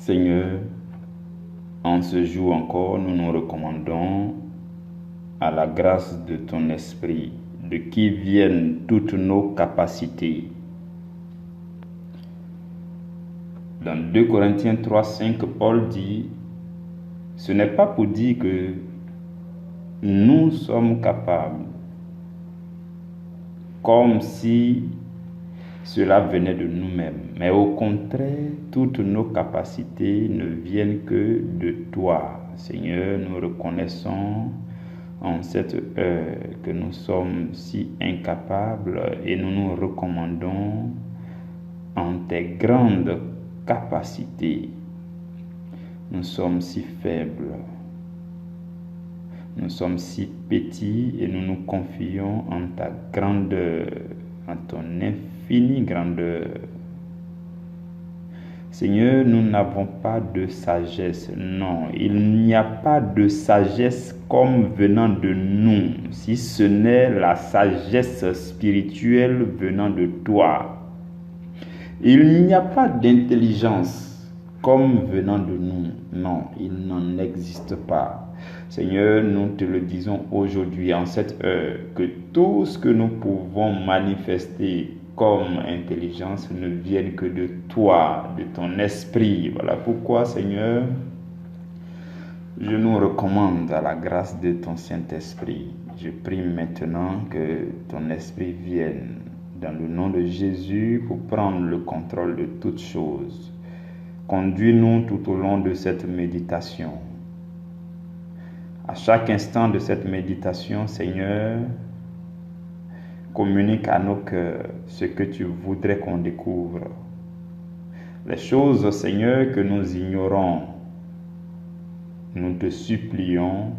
Seigneur, en ce jour encore, nous nous recommandons à la grâce de ton esprit, de qui viennent toutes nos capacités. Dans 2 Corinthiens 3:5, Paul dit, ce n'est pas pour dire que nous sommes capables, comme si cela venait de nous-mêmes, mais au contraire, toutes nos capacités ne viennent que de toi. Seigneur, nous reconnaissons en cette heure que nous sommes si incapables et nous nous recommandons en tes grandes capacités. Nous sommes si faibles, nous sommes si petits et nous nous confions en ta grandeur, en ton infinie grandeur. Seigneur, nous n'avons pas de sagesse. Non, il n'y a pas de sagesse comme venant de nous, si ce n'est la sagesse spirituelle venant de toi. Il n'y a pas d'intelligence comme venant de nous. Non, il n'en existe pas. Seigneur, nous te le disons aujourd'hui, en cette heure, que tout ce que nous pouvons manifester comme intelligence ne vienne que de toi, de ton esprit. Voilà pourquoi, Seigneur, je nous recommande à la grâce de ton Saint-Esprit. Je prie maintenant que ton esprit vienne dans le nom de Jésus pour prendre le contrôle de toutes choses. Conduis-nous tout au long de cette méditation. À chaque instant de cette méditation, Seigneur, communique à nos cœurs ce que tu voudrais qu'on découvre. Les choses, Seigneur, que nous ignorons, nous te supplions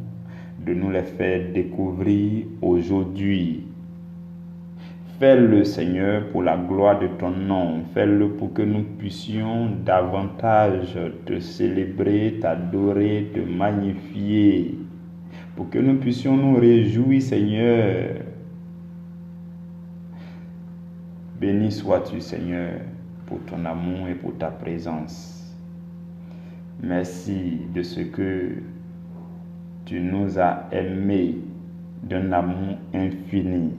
de nous les faire découvrir aujourd'hui. Fais-le, Seigneur, pour la gloire de ton nom. Fais-le pour que nous puissions davantage te célébrer, t'adorer, te magnifier. Pour que nous puissions nous réjouir, Seigneur. Béni sois-tu, Seigneur, pour ton amour et pour ta présence. Merci de ce que tu nous as aimés d'un amour infini.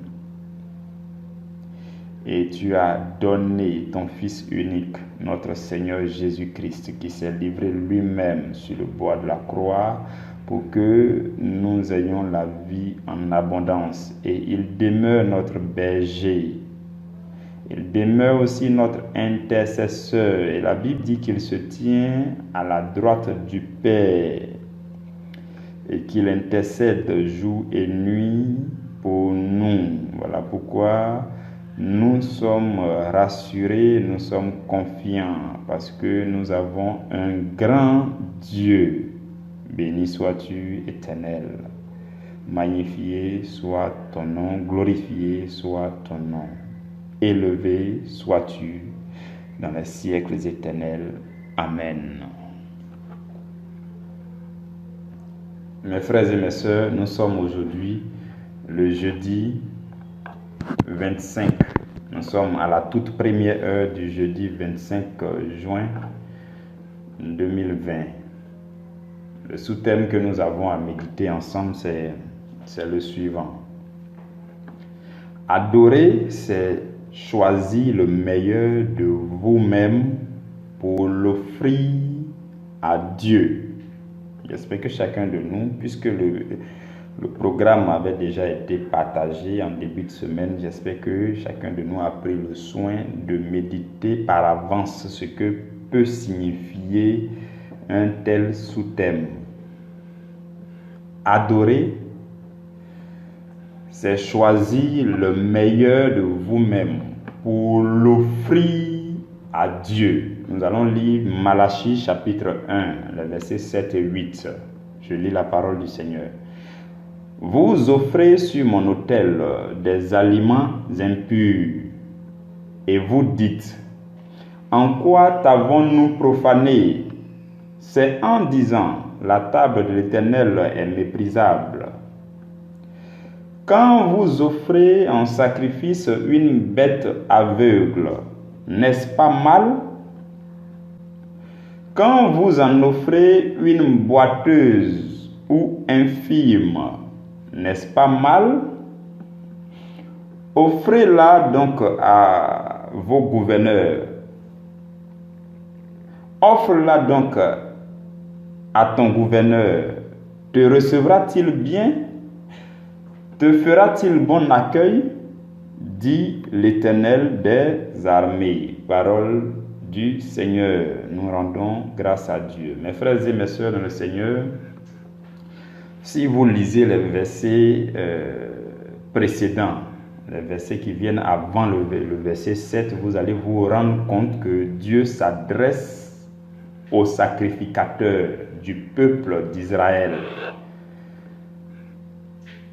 Et tu as donné ton Fils unique, notre Seigneur Jésus-Christ, qui s'est livré lui-même sur le bois de la croix pour que nous ayons la vie en abondance. Et il demeure notre berger. Il demeure aussi notre intercesseur. Et la Bible dit qu'il se tient à la droite du Père et qu'il intercède jour et nuit pour nous. Voilà pourquoi nous sommes rassurés, nous sommes confiants parce que nous avons un grand Dieu. Béni sois-tu, Éternel. Magnifié soit ton nom, glorifié soit ton nom. Élevé sois-tu dans les siècles éternels. Amen. Mes frères et mes sœurs, nous sommes aujourd'hui le jeudi 25. Nous sommes à la toute première heure du jeudi 25 juin 2020. Le sous-thème que nous avons à méditer ensemble, c'est le suivant. Adorer, c'est choisir le meilleur de vous-même pour l'offrir à Dieu. J'espère que chacun de nous, puisque le programme avait déjà été partagé en début de semaine, j'espère que chacun de nous a pris le soin de méditer par avance ce que peut signifier un tel sous-thème. Adorer, c'est choisir le meilleur de vous-même pour l'offrir à Dieu. Nous allons lire Malachie chapitre 1, les versets 7 et 8. Je lis la parole du Seigneur. Vous offrez sur mon autel des aliments impurs et vous dites, en quoi t'avons-nous profané? C'est en disant, la table de l'Éternel est méprisable. Quand vous offrez en sacrifice une bête aveugle, n'est-ce pas mal? Quand vous en offrez une boiteuse ou infime, n'est-ce pas mal? Offrez-la donc à vos gouverneurs. Offre-la donc à ton gouverneur. Te recevra-t-il bien? Te fera-t-il bon accueil? Dit l'Éternel des armées. Parole du Seigneur. Nous rendons grâce à Dieu. Mes frères et mes sœurs dans le Seigneur, si vous lisez les versets précédents, les versets qui viennent avant le verset 7, vous allez vous rendre compte que Dieu s'adresse aux sacrificateurs du peuple d'Israël.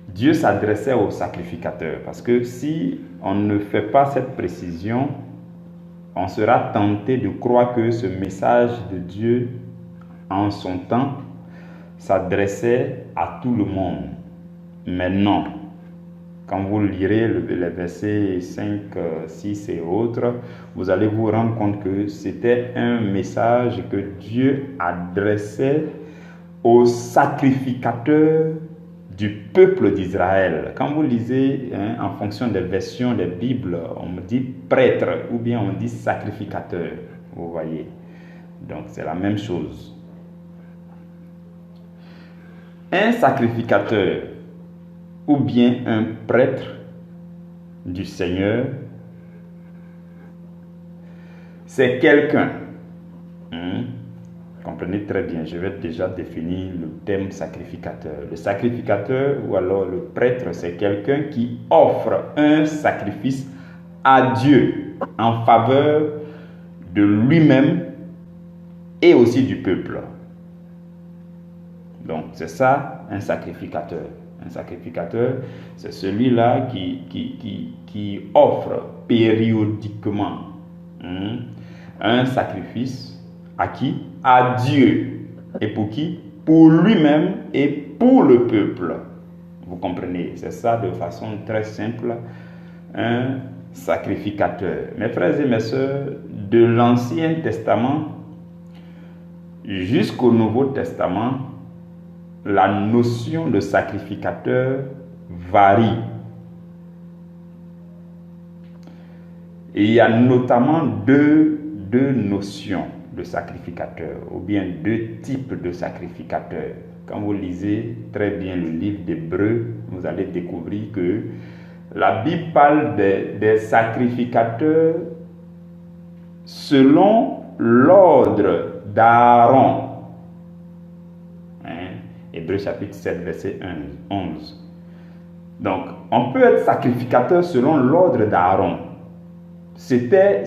Dieu s'adressait aux sacrificateurs parce que si on ne fait pas cette précision, on sera tenté de croire que ce message de Dieu en son temps s'adressait à tout le monde. Mais non. Quand vous lirez les versets 5, 6 et autres, vous allez vous rendre compte que c'était un message que Dieu adressait aux sacrificateurs du peuple d'Israël. Quand vous lisez en fonction des versions des Bibles, on me dit prêtre ou bien on dit sacrificateur. Vous voyez. Donc c'est la même chose. Un sacrificateur ou bien un prêtre du Seigneur, c'est quelqu'un. Comprenez très bien, je vais déjà définir le terme sacrificateur. Le sacrificateur ou alors le prêtre, c'est quelqu'un qui offre un sacrifice à Dieu en faveur de lui-même et aussi du peuple. Donc c'est ça un sacrificateur. Un sacrificateur, c'est celui-là qui offre périodiquement un sacrifice à qui? À Dieu. Et pour qui? Pour lui-même et pour le peuple. Vous comprenez? C'est ça de façon très simple, un sacrificateur. Mes frères et mes sœurs, de l'Ancien Testament jusqu'au Nouveau Testament, la notion de sacrificateur varie. Et il y a notamment deux notions de sacrificateur, ou bien deux types de sacrificateurs. Quand vous lisez très bien le livre d'Hébreux, vous allez découvrir que la Bible parle des sacrificateurs selon l'ordre d'Aaron. Hébreux chapitre 7, verset 11. Donc, on peut être sacrificateur selon l'ordre d'Aaron. C'était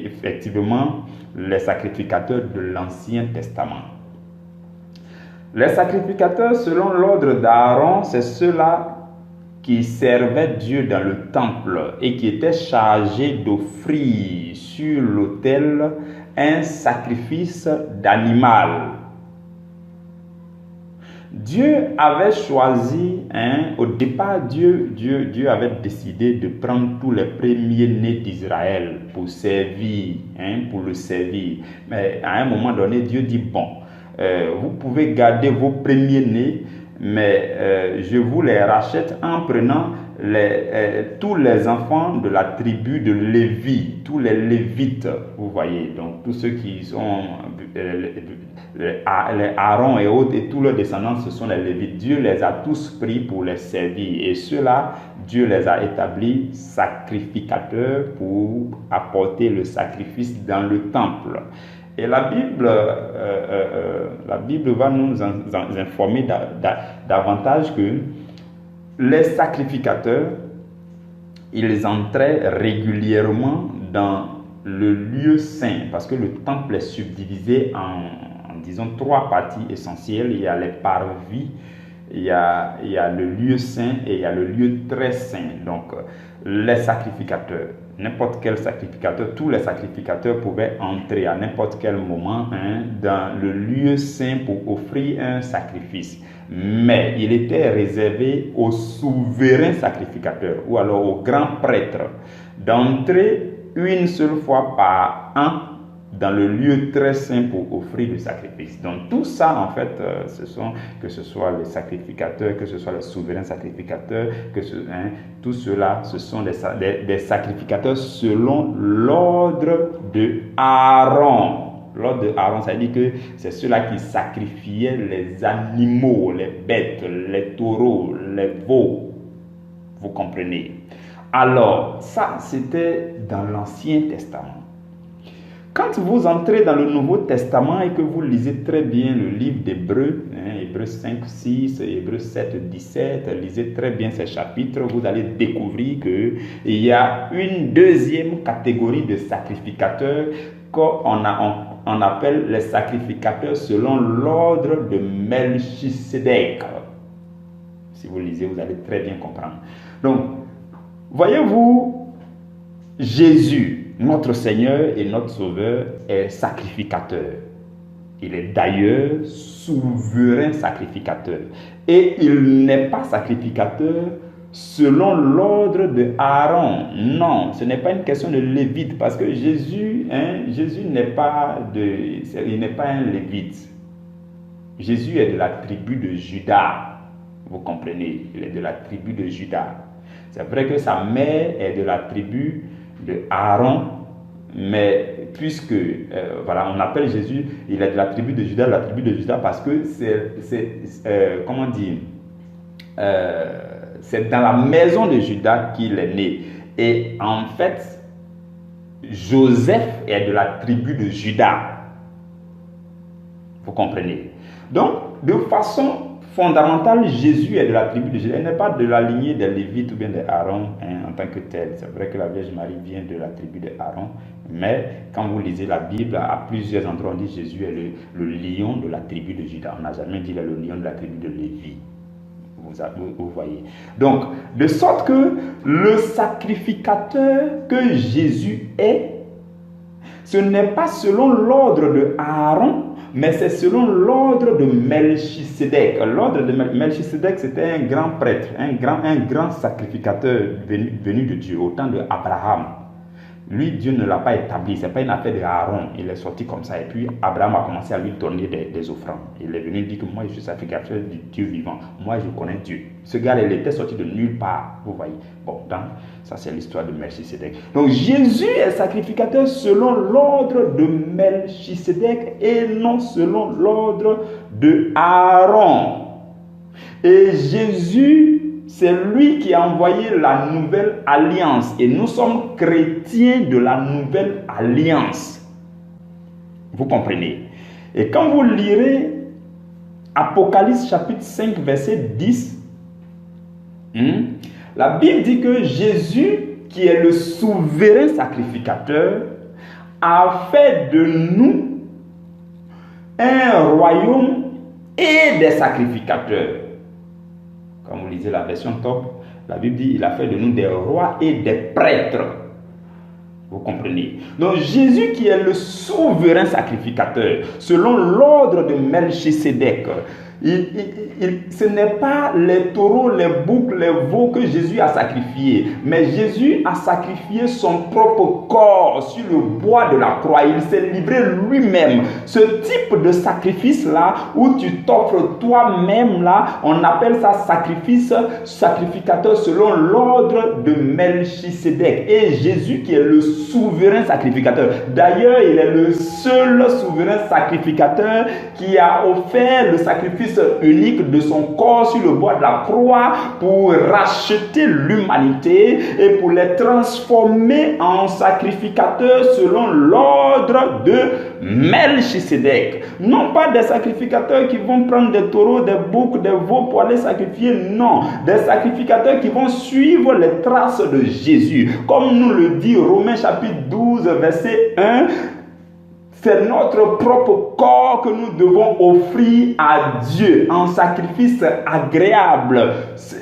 effectivement les sacrificateurs de l'Ancien Testament. Les sacrificateurs selon l'ordre d'Aaron, c'est ceux-là qui servaient Dieu dans le temple et qui étaient chargés d'offrir sur l'autel un sacrifice d'animal. Dieu avait choisi, au départ, Dieu avait décidé de prendre tous les premiers-nés d'Israël pour servir, pour le servir. Mais à un moment donné, Dieu dit, bon, vous pouvez garder vos premiers-nés, mais je vous les rachète en prenant tous les enfants de la tribu de Lévi, tous les Lévites, vous voyez, donc tous ceux qui sont les Aaron et autres, et tous leurs descendants, ce sont les Lévites. Dieu les a tous pris pour les servir, et ceux-là, Dieu les a établis sacrificateurs pour apporter le sacrifice dans le temple. Et la Bible va nous informer davantage que les sacrificateurs, ils entraient régulièrement dans le lieu saint, parce que le temple est subdivisé en disons, trois parties essentielles. Il y a les parvis, il y a le lieu saint et il y a le lieu très saint. Donc, les sacrificateurs, n'importe quel sacrificateur, tous les sacrificateurs pouvaient entrer à n'importe quel moment dans le lieu saint pour offrir un sacrifice. Mais il était réservé aux souverains sacrificateurs ou alors aux grands prêtres d'entrer une seule fois par an dans le lieu très saint pour offrir le sacrifice. Donc tout ça, en fait, que ce soit les sacrificateurs, que ce soit les souverains sacrificateurs, tout cela, ce sont des sacrificateurs selon l'ordre de Aaron. L'ordre de Aaron, ça veut dire que c'est ceux-là qui sacrifiaient les animaux, les bêtes, les taureaux, les veaux. Vous comprenez? Alors, ça, c'était dans l'Ancien Testament. Quand vous entrez dans le Nouveau Testament et que vous lisez très bien le livre d'Hébreux, Hébreux 5, 6, Hébreux 7, 17, lisez très bien ces chapitres, vous allez découvrir qu'il y a une deuxième catégorie de sacrificateurs qu'on appelle les sacrificateurs selon l'ordre de Melchisedec. Si vous lisez, vous allez très bien comprendre. Donc, voyez-vous, Jésus, notre Seigneur et notre Sauveur, est sacrificateur. Il est d'ailleurs souverain sacrificateur. Et il n'est pas sacrificateur selon l'ordre de Aaron. Non, ce n'est pas une question de lévite, parce que Jésus n'est pas un lévite. Jésus est de la tribu de Juda. Vous comprenez, il est de la tribu de Juda. C'est vrai que sa mère est de la tribu de Aaron, mais puisque on appelle Jésus, il est de la tribu de Juda, parce que c'est dans la maison de Juda qu'il est né. Et en fait, Joseph est de la tribu de Juda. Vous comprenez? Donc, de façon fondamentale, Jésus est de la tribu de Juda. Il n'est pas de la lignée des Lévites ou bien des Aaron en tant que tel. C'est vrai que la Vierge Marie vient de la tribu de Aaron, mais quand vous lisez la Bible, à plusieurs endroits, on dit Jésus est le lion de la tribu de Juda. On n'a jamais dit le lion de la tribu de Lévi. Vous voyez. Donc, de sorte que le sacrificateur que Jésus est, ce n'est pas selon l'ordre de Aaron, mais c'est selon l'ordre de Melchisedec. L'ordre de Melchisedec, c'était un grand prêtre, un grand sacrificateur venu de Dieu, au temps d'Abraham. Lui, Dieu ne l'a pas établi, ce n'est pas une affaire d'Aaron. Il est sorti comme ça, et puis Abraham a commencé à lui donner des offrandes. Il est venu dire que moi, je suis sacrificateur du Dieu vivant. Moi, je connais Dieu. Ce gars-là, il était sorti de nulle part, vous voyez. Bon, ça c'est l'histoire de Melchisedec. Donc, Jésus est sacrificateur selon l'ordre de Melchisedec et non selon l'ordre de Aaron. Et Jésus, c'est lui qui a envoyé la nouvelle alliance. Et nous sommes chrétiens de la nouvelle alliance. Vous comprenez? Et quand vous lirez Apocalypse chapitre 5, verset 10, la Bible dit que Jésus, qui est le souverain sacrificateur, a fait de nous un royaume et des sacrificateurs. Quand vous lisez la version top, la Bible dit il a fait de nous des rois et des prêtres. Vous comprenez? Donc Jésus qui est le souverain sacrificateur, selon l'ordre de Melchisedec, ce n'est pas les taureaux, les boucs, les veaux que Jésus a sacrifiés, mais Jésus a sacrifié son propre corps sur le bois de la croix. Il s'est livré lui-même. Ce type de sacrifice-là, où tu t'offres toi-même, là, on appelle ça sacrificateur selon l'ordre de Melchisedec. Et Jésus qui est le souverain sacrificateur. D'ailleurs, il est le seul souverain sacrificateur qui a offert le sacrifice unique de son corps sur le bois de la croix pour racheter l'humanité et pour les transformer en sacrificateurs selon l'ordre de Melchisedec. Non pas des sacrificateurs qui vont prendre des taureaux, des boucs, des veaux pour aller sacrifier, non. Des sacrificateurs qui vont suivre les traces de Jésus. Comme nous le dit Romains chapitre 12, verset 1, c'est notre propre corps que nous devons offrir à Dieu en sacrifice agréable,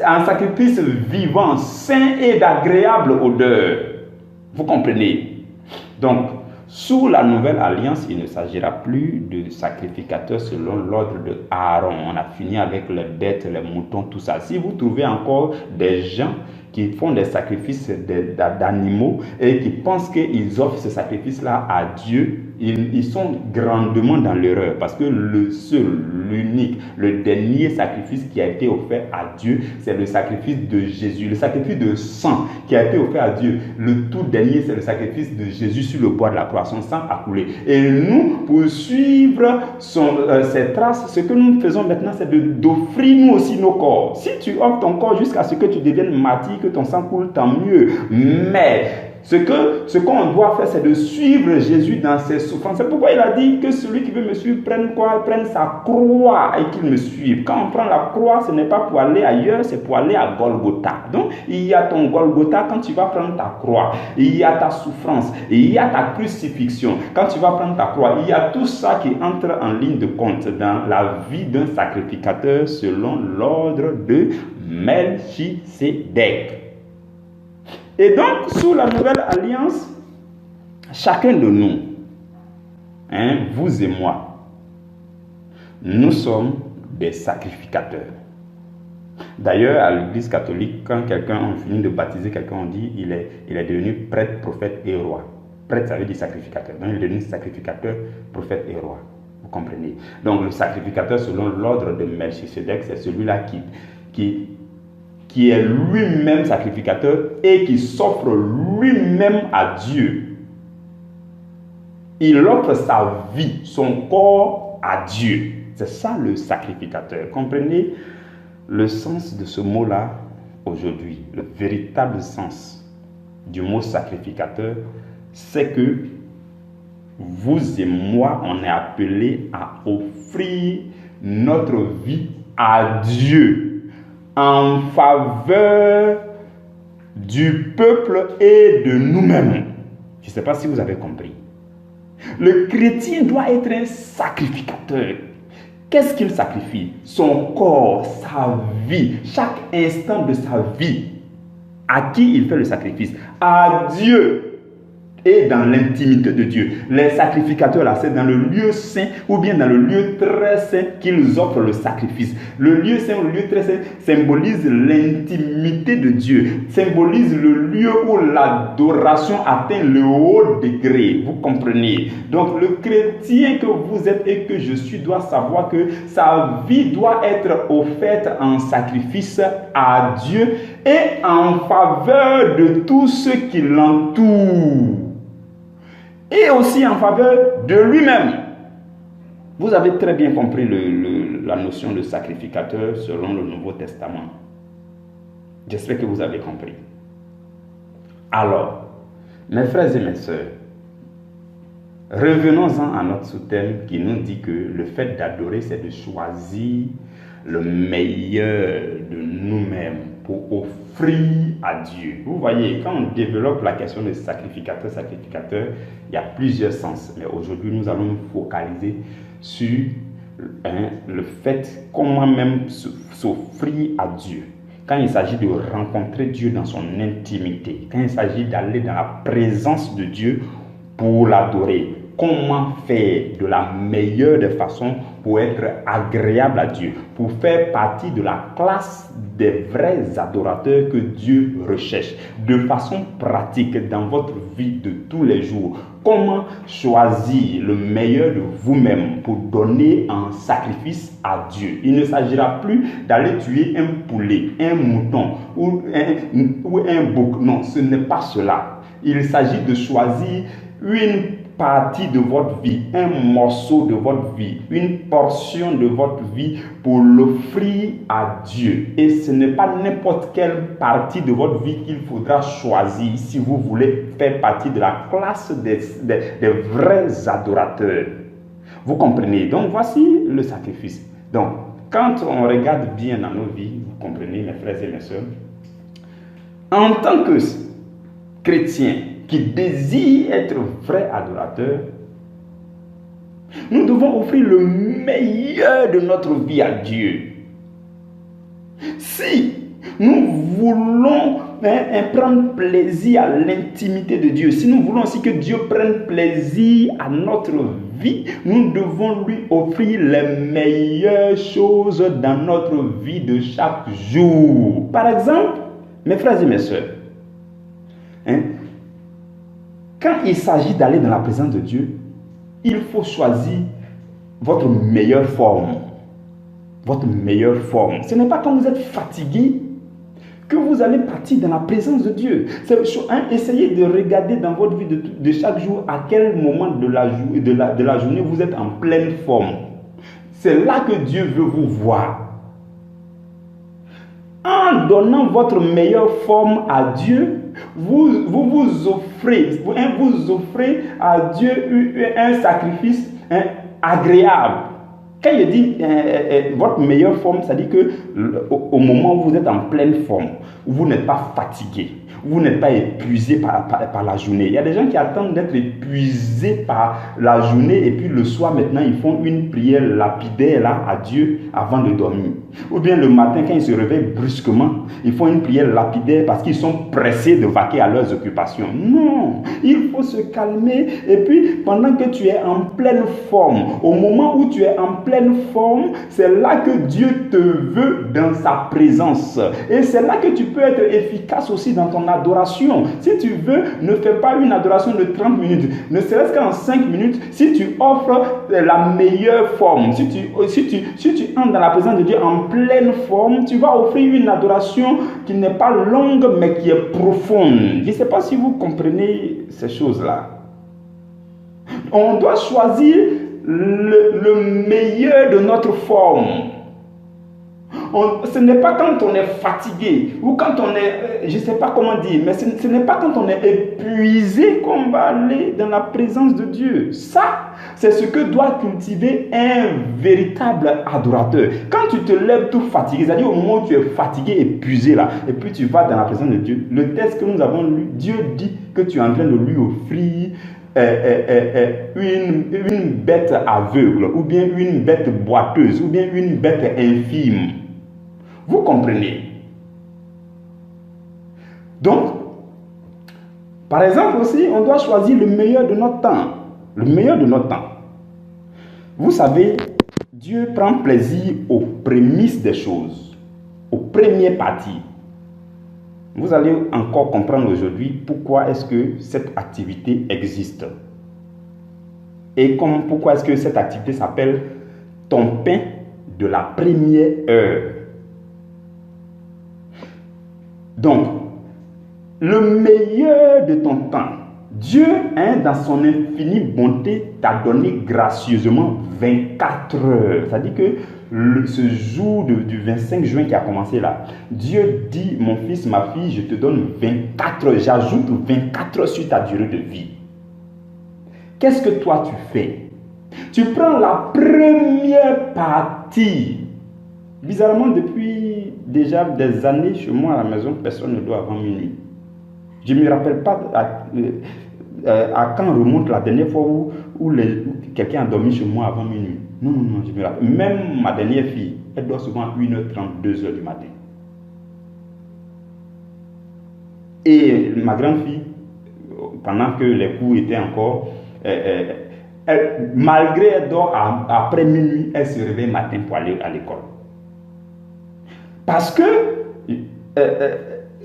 en sacrifice vivant, sain et d'agréable odeur. Vous comprenez? Donc, sous la nouvelle alliance, il ne s'agira plus de sacrificateurs selon l'ordre de Aaron. On a fini avec les bêtes, les moutons, tout ça. Si vous trouvez encore des gens qui font des sacrifices d'animaux et qui pensent qu'ils offrent ce sacrifice-là à Dieu, ils sont grandement dans l'erreur, parce que le seul, l'unique, le dernier sacrifice qui a été offert à Dieu, c'est le sacrifice de Jésus, le sacrifice de sang qui a été offert à Dieu. Le tout dernier, c'est le sacrifice de Jésus sur le bois de la croix. Son sang a coulé. Et nous, pour suivre ses traces, ce que nous faisons maintenant, c'est d'offrir nous aussi nos corps. Si tu offres ton corps jusqu'à ce que tu deviennes martyr, que ton sang coule, tant mieux. Mais ce qu'on doit faire, c'est de suivre Jésus dans ses souffrances. C'est pourquoi il a dit que celui qui veut me suivre prenne quoi? Prenne sa croix et qu'il me suive. Quand on prend la croix, ce n'est pas pour aller ailleurs, c'est pour aller à Golgotha. Donc, il y a ton Golgotha quand tu vas prendre ta croix. Il y a ta souffrance. Il y a ta crucifixion. Quand tu vas prendre ta croix, il y a tout ça qui entre en ligne de compte dans la vie d'un sacrificateur selon l'ordre de Melchisédek. Et donc, sous la nouvelle alliance, chacun de nous, vous et moi, nous sommes des sacrificateurs. D'ailleurs, à l'Église catholique, quand on finit de baptiser quelqu'un, on dit il est devenu prêtre, prophète et roi. Prêtre, ça veut dire sacrificateur. Donc, il est devenu sacrificateur, prophète et roi. Vous comprenez? Donc, le sacrificateur, selon l'ordre de Melchisédek, c'est celui-là qui est lui-même sacrificateur et qui s'offre lui-même à Dieu. Il offre sa vie, son corps à Dieu. C'est ça le sacrificateur. Comprenez le sens de ce mot-là aujourd'hui. Le véritable sens du mot sacrificateur, c'est que vous et moi, on est appelés à offrir notre vie à Dieu en faveur du peuple et de nous-mêmes. Je ne sais pas si vous avez compris. Le chrétien doit être un sacrificateur. Qu'est-ce qu'il sacrifie? Son corps, sa vie, chaque instant de sa vie. À qui il fait le sacrifice? À Dieu. Et dans l'intimité de Dieu. Les sacrificateurs là, c'est dans le lieu saint ou bien dans le lieu très saint qu'ils offrent le sacrifice. Le lieu saint ou le lieu très saint symbolise l'intimité de Dieu, symbolise le lieu où l'adoration atteint le haut degré. Vous comprenez? Donc le chrétien que vous êtes et que je suis doit savoir que sa vie doit être offerte en sacrifice à Dieu et en faveur de tous ceux qui l'entourent. Et aussi en faveur de lui-même. Vous avez très bien compris la notion de sacrificateur selon le Nouveau Testament. J'espère que vous avez compris. Alors, mes frères et mes sœurs, revenons-en à notre sous-thème qui nous dit que le fait d'adorer, c'est de choisir le meilleur de nous-mêmes pour offrir à Dieu. Vous voyez, quand on développe la question de sacrificateur, il y a plusieurs sens. Mais aujourd'hui, nous allons nous focaliser sur le fait comment même s'offrir à Dieu. Quand il s'agit de rencontrer Dieu dans son intimité, quand il s'agit d'aller dans la présence de Dieu pour l'adorer, comment faire de la meilleure des façons pour être agréable à Dieu, pour faire partie de la classe des vrais adorateurs que Dieu recherche, de façon pratique dans votre vie de tous les jours. Comment choisir le meilleur de vous-même pour donner un sacrifice à Dieu? Il ne s'agira plus d'aller tuer un poulet, un mouton ou un bouc. Non, ce n'est pas cela. Il s'agit de choisir une partie de votre vie, un morceau de votre vie, une portion de votre vie pour l'offrir à Dieu. Et ce n'est pas n'importe quelle partie de votre vie qu'il faudra choisir si vous voulez faire partie de la classe des vrais adorateurs. Vous comprenez? Donc voici le sacrifice. Donc quand on regarde bien dans nos vies, vous comprenez mes frères et mes sœurs, en tant que chrétien qui désire être vrai adorateur, nous devons offrir le meilleur de notre vie à Dieu. Si nous voulons prendre plaisir à l'intimité de Dieu, si nous voulons aussi que Dieu prenne plaisir à notre vie, nous devons lui offrir les meilleures choses dans notre vie de chaque jour. Par exemple, Mes frères et mes sœurs, hein, quand il s'agit d'aller dans la présence de Dieu, il faut choisir votre meilleure forme. Votre meilleure forme. Ce n'est pas quand vous êtes fatigué que vous allez partir dans la présence de Dieu. Essayez de regarder dans votre vie de chaque jour à quel moment de la journée vous êtes en pleine forme. C'est là que Dieu veut vous voir. En donnant votre meilleure forme à Dieu, vous offrez à Dieu un sacrifice agréable. Quand il dit votre meilleure forme, ça dit que au moment où vous êtes en pleine forme, où vous n'êtes pas fatigué, vous n'êtes pas épuisé par la journée. Il y a des gens qui attendent d'être épuisés par la journée et puis le soir maintenant ils font une prière lapidaire là à Dieu avant de dormir. Ou bien le matin quand ils se réveillent brusquement, ils font une prière lapidaire parce qu'ils sont pressés de vaquer à leurs occupations. Non, il faut se calmer et puis pendant que tu es en pleine forme, au moment où tu es en pleine forme, c'est là que Dieu te veut dans sa présence. Et c'est là que tu peux être efficace aussi dans ton adoration. Si tu veux, ne fais pas une adoration de 30 minutes, ne serait-ce qu'en 5 minutes, si tu offres la meilleure forme, si tu entres dans la présence de Dieu en pleine forme, tu vas offrir une adoration qui n'est pas longue mais qui est profonde. Je ne sais pas si vous comprenez ces choses-là. On doit choisir le meilleur de notre forme. Ce n'est pas quand on est fatigué ou quand on est, je ne sais pas comment dire, mais ce n'est pas quand on est épuisé qu'on va aller dans la présence de Dieu. Ça, c'est ce que doit cultiver un véritable adorateur. Quand tu te lèves tout fatigué, c'est-à-dire au moment où tu es fatigué, épuisé là, et puis tu vas dans la présence de Dieu, le texte que nous avons lu, Dieu dit que tu es en train de lui offrir une bête aveugle, ou bien une bête boiteuse, ou bien une bête infime. Vous comprenez? Donc, par exemple aussi, on doit choisir le meilleur de notre temps. Le meilleur de notre temps. Vous savez, Dieu prend plaisir aux prémices des choses, aux premières parties. Vous allez encore comprendre aujourd'hui pourquoi est-ce que cette activité existe. Et pourquoi est-ce que cette activité s'appelle ton pain de la première heure. Donc, le meilleur de ton temps, Dieu, dans son infinie bonté, t'a donné gracieusement 24 heures. C'est-à-dire que ce jour du 25 juin qui a commencé là, Dieu dit, mon fils, ma fille, je te donne 24 heures. J'ajoute 24 heures sur ta durée de vie. Qu'est-ce que toi tu fais? Tu prends la première partie. Bizarrement, depuis déjà des années chez moi à la maison, personne ne dort avant minuit. Je ne me rappelle pas à quand remonte la dernière fois où quelqu'un a dormi chez moi avant minuit. Non, je me rappelle. Même ma dernière fille, elle dort souvent à 1h30, 2h du matin. Et ma grande fille, pendant que les cours étaient encore, malgré elle dort après minuit, elle se réveille matin pour aller à l'école. Parce que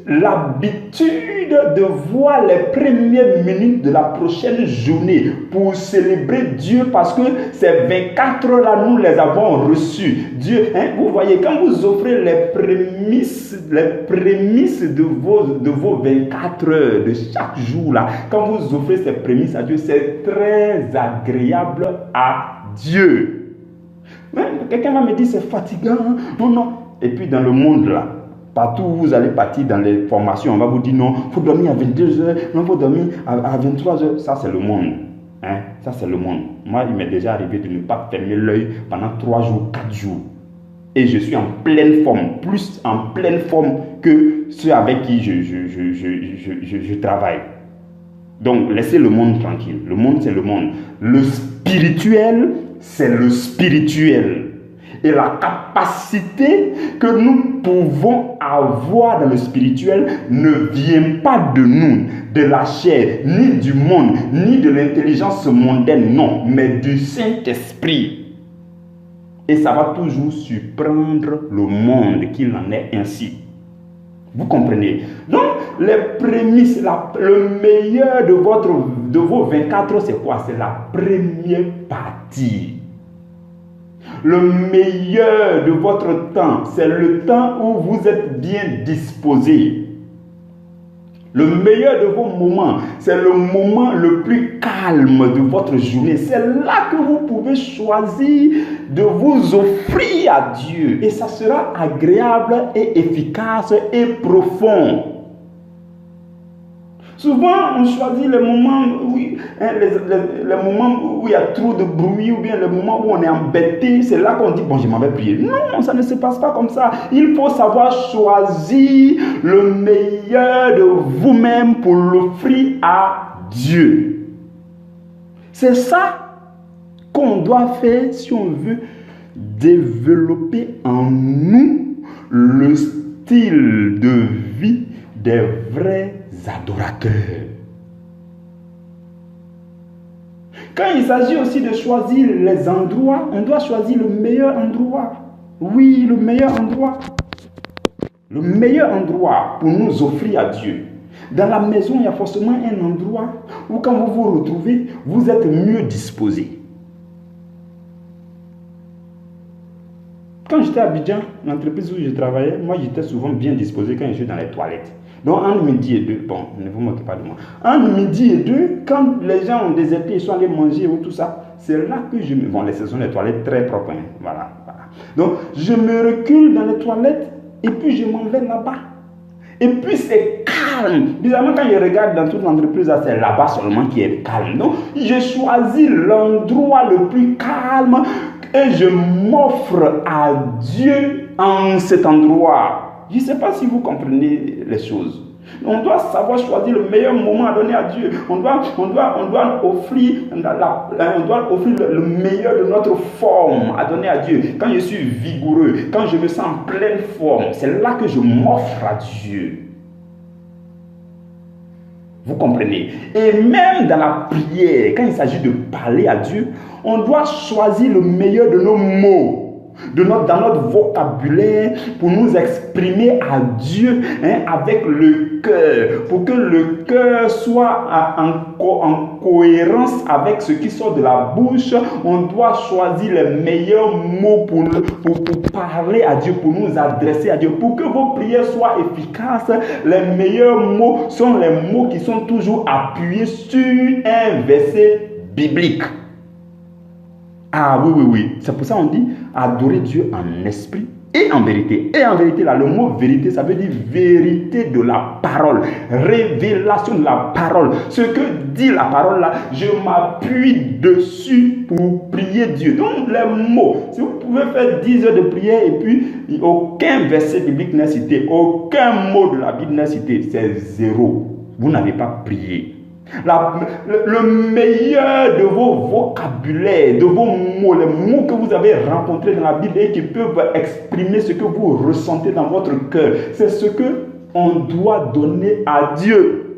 l'habitude de voir les premières minutes de la prochaine journée pour célébrer Dieu, parce que ces 24 heures-là, nous les avons reçues. Dieu, vous voyez, quand vous offrez les prémices de vos 24 heures de chaque jour, là, quand vous offrez ces prémices à Dieu, c'est très agréable à Dieu. Quelqu'un va me dire, c'est fatigant. Non. Et puis dans le monde là, partout où vous allez partir dans les formations, on va vous dire non, il faut dormir à 22h, non, il faut dormir à 23h. Ça, c'est le monde. Ça, c'est le monde. Moi, il m'est déjà arrivé de ne pas fermer l'œil pendant 3 jours, 4 jours. Et je suis en pleine forme, plus en pleine forme que ceux avec qui je travaille. Donc, laissez le monde tranquille. Le monde, c'est le monde. Le spirituel, c'est le spirituel. Et la capacité que nous pouvons avoir dans le spirituel ne vient pas de nous, de la chair, ni du monde, ni de l'intelligence mondaine, non, mais du Saint-Esprit. Et ça va toujours surprendre le monde qu'il en est ainsi. Vous comprenez? Donc, les prémices, le meilleur de vos 24 heures, c'est quoi? C'est la première partie. Le meilleur de votre temps, c'est le temps où vous êtes bien disposé. Le meilleur de vos moments, c'est le moment le plus calme de votre journée. C'est là que vous pouvez choisir de vous offrir à Dieu. Et ça sera agréable et efficace et profond. Souvent, on choisit les moments où, les moments où il y a trop de bruit ou bien les moments où on est embêté. C'est là qu'on dit, bon, je m'en vais prier. Non, ça ne se passe pas comme ça. Il faut savoir choisir le meilleur de vous-même pour l'offrir à Dieu. C'est ça qu'on doit faire si on veut développer en nous le style de vie des vrais adorateurs. Quand il s'agit aussi de choisir les endroits, on doit choisir le meilleur endroit. Oui, le meilleur endroit. Le meilleur endroit pour nous offrir à Dieu. Dans la maison, il y a forcément un endroit où quand vous vous retrouvez, vous êtes mieux disposé. Quand j'étais à Abidjan, l'entreprise où je travaillais, moi j'étais souvent bien disposé quand je suis dans les toilettes. Donc, entre midi et 2, bon, ne vous moquez pas de moi. Entre midi et 2, quand les gens ont déserté, ils sont allés manger ou tout ça, c'est là que je me... Bon, ce sont des toilettes très propres, hein, voilà. Donc, je me recule dans les toilettes et puis je m'en vais là-bas. Et puis, c'est calme. Bizarrement, quand je regarde dans toute l'entreprise, c'est là-bas seulement qui est calme. Donc, je choisis l'endroit le plus calme et je m'offre à Dieu en cet endroit. Je ne sais pas si vous comprenez les choses. On doit savoir choisir le meilleur moment à donner à Dieu. On doit offrir le meilleur de notre forme à donner à Dieu. Quand je suis vigoureux, quand je me sens en pleine forme, c'est là que je m'offre à Dieu. Vous comprenez? Et même dans la prière, quand il s'agit de parler à Dieu, on doit choisir le meilleur de nos mots. Dans notre vocabulaire pour nous exprimer à Dieu avec le cœur, pour que le cœur soit en cohérence avec ce qui sort de la bouche. On doit choisir les meilleurs mots pour parler à Dieu, pour nous adresser à Dieu, pour que vos prières soient efficaces. Les meilleurs mots sont les mots qui sont toujours appuyés sur un verset biblique. Ah oui. C'est pour ça qu'on dit adorer Dieu en esprit et en vérité. Et en vérité, là, le mot vérité, ça veut dire vérité de la parole. Révélation de la parole. Ce que dit la parole là, je m'appuie dessus pour prier Dieu. Donc les mots, si vous pouvez faire 10 heures de prière et puis aucun verset biblique n'est cité, aucun mot de la Bible n'est cité, c'est zéro. Vous n'avez pas prié. Le meilleur de vos vocabulaires, de vos mots, les mots que vous avez rencontrés dans la Bible et qui peuvent exprimer ce que vous ressentez dans votre cœur, c'est ce qu'on doit donner à Dieu.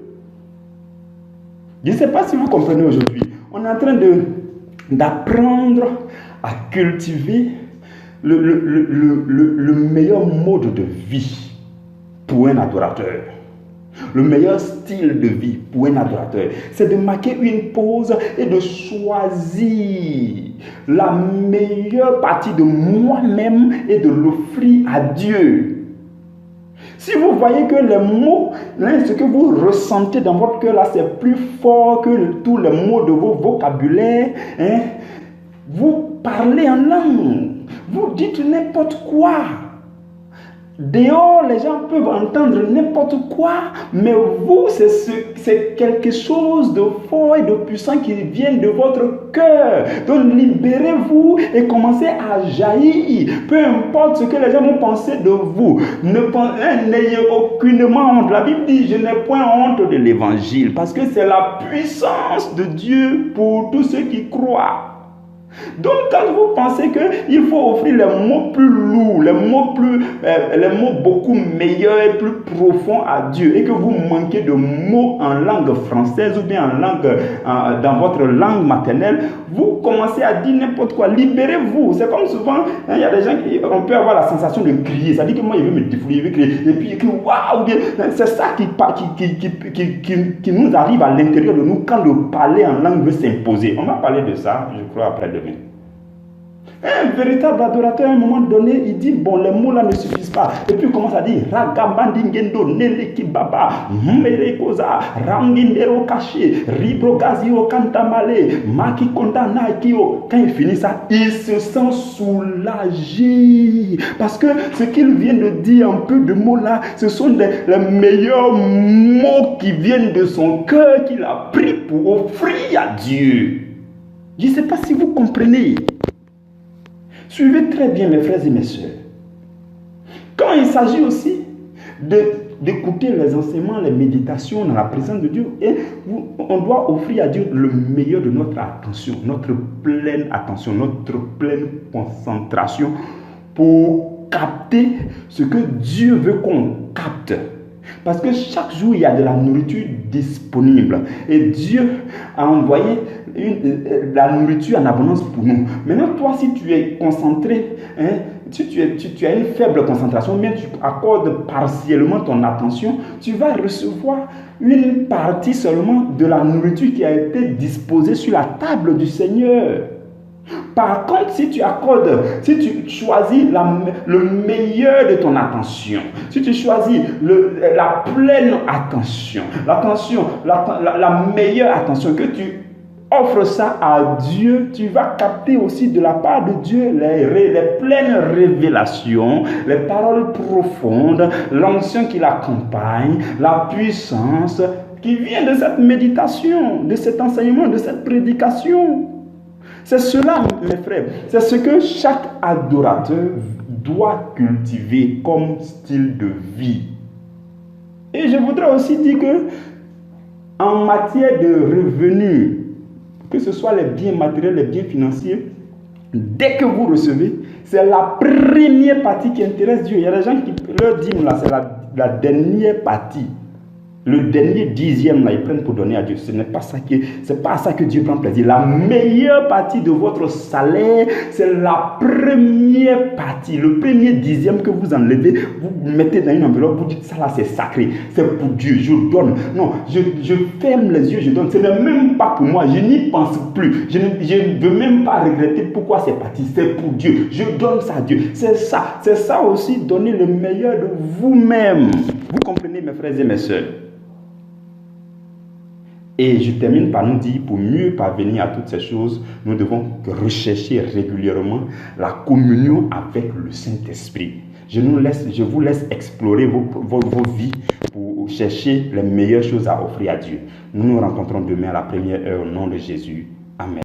Je ne sais pas si vous comprenez aujourd'hui. On est en train d'apprendre à cultiver le meilleur mode de vie pour un adorateur. Le meilleur style de vie pour un adorateur, c'est de marquer une pause et de choisir la meilleure partie de moi-même et de l'offrir à Dieu. Si vous voyez que les mots, ce que vous ressentez dans votre cœur là, c'est plus fort que tous les mots de vos vocabulaires, vous parlez en langue, vous dites n'importe quoi. Dehors, les gens peuvent entendre n'importe quoi, mais vous, c'est quelque chose de fort et de puissant qui vient de votre cœur. Donc, libérez-vous et commencez à jaillir. Peu importe ce que les gens vont penser de vous. N'ayez aucunement honte. La Bible dit, je n'ai point honte de l'évangile, parce que c'est la puissance de Dieu pour tous ceux qui croient. Donc, quand vous pensez qu'il faut offrir les mots plus lourds, les mots beaucoup meilleurs et plus profonds à Dieu, et que vous manquez de mots en langue française ou bien dans votre langue maternelle, vous commencez à dire n'importe quoi. Libérez-vous. C'est comme souvent, il y a des gens on peut avoir la sensation de crier. Ça dit que moi, il veut me défouler, il veut crier. Et puis, waouh, c'est ça qui nous arrive à l'intérieur de nous quand le parler en langue veut s'imposer. On va parler de ça, je crois, après-demain. Un véritable adorateur, à un moment donné, il dit, bon, les mots là ne suffisent pas. Et puis il commence à dire, Ragabandingendo, Nelekibaba, Melekoza, Rangindero Kaché, Ribrogazio Kantamale, Maki Kondana Kio. Quand il finit ça, il se sent soulagé. Parce que ce qu'il vient de dire, un peu de mots là, ce sont les meilleurs mots qui viennent de son cœur qu'il a pris pour offrir à Dieu. Je ne sais pas si vous comprenez. Suivez très bien mes frères et mes sœurs. Quand il s'agit aussi d'écouter les enseignements, les méditations dans la présence de Dieu, on doit offrir à Dieu le meilleur de notre attention, notre pleine attention, notre pleine concentration pour capter ce que Dieu veut qu'on capte. Parce que chaque jour, il y a de la nourriture disponible. Et Dieu a envoyé la nourriture en abondance pour nous. Maintenant, toi, si tu es concentré, si tu as une faible concentration, mais tu accordes partiellement ton attention, tu vas recevoir une partie seulement de la nourriture qui a été disposée sur la table du Seigneur. Par contre, si tu choisis le meilleur de ton attention, si tu choisis la pleine attention, la meilleure attention, que tu offres ça à Dieu, tu vas capter aussi de la part de Dieu les pleines révélations, les paroles profondes, l'onction qui l'accompagne, la puissance qui vient de cette méditation, de cet enseignement, de cette prédication. C'est cela, mes frères, c'est ce que chaque adorateur doit cultiver comme style de vie. Et je voudrais aussi dire que en matière de revenus, que ce soit les biens matériels, les biens financiers, dès que vous recevez, c'est la première partie qui intéresse Dieu. Il y a des gens qui leur disent là, c'est la dernière partie. Le dernier dixième, là, ils prennent pour donner à Dieu. Ce n'est pas ça c'est pas à ça que Dieu prend plaisir. La meilleure partie de votre salaire, c'est la première partie. Le premier dixième que vous enlevez, vous mettez dans une enveloppe, vous dites, ça là, c'est sacré. C'est pour Dieu, je donne. Non, je ferme les yeux, je donne. Ce n'est même pas pour moi, je n'y pense plus. Je ne veux même pas regretter pourquoi c'est parti. C'est pour Dieu. Je donne ça à Dieu. C'est ça aussi, donner le meilleur de vous-même. Vous comprenez, mes frères et mes sœurs? Et je termine par nous dire, pour mieux parvenir à toutes ces choses, nous devons rechercher régulièrement la communion avec le Saint-Esprit. Je vous laisse explorer vos vies pour chercher les meilleures choses à offrir à Dieu. Nous nous rencontrons demain à la première heure au nom de Jésus. Amen.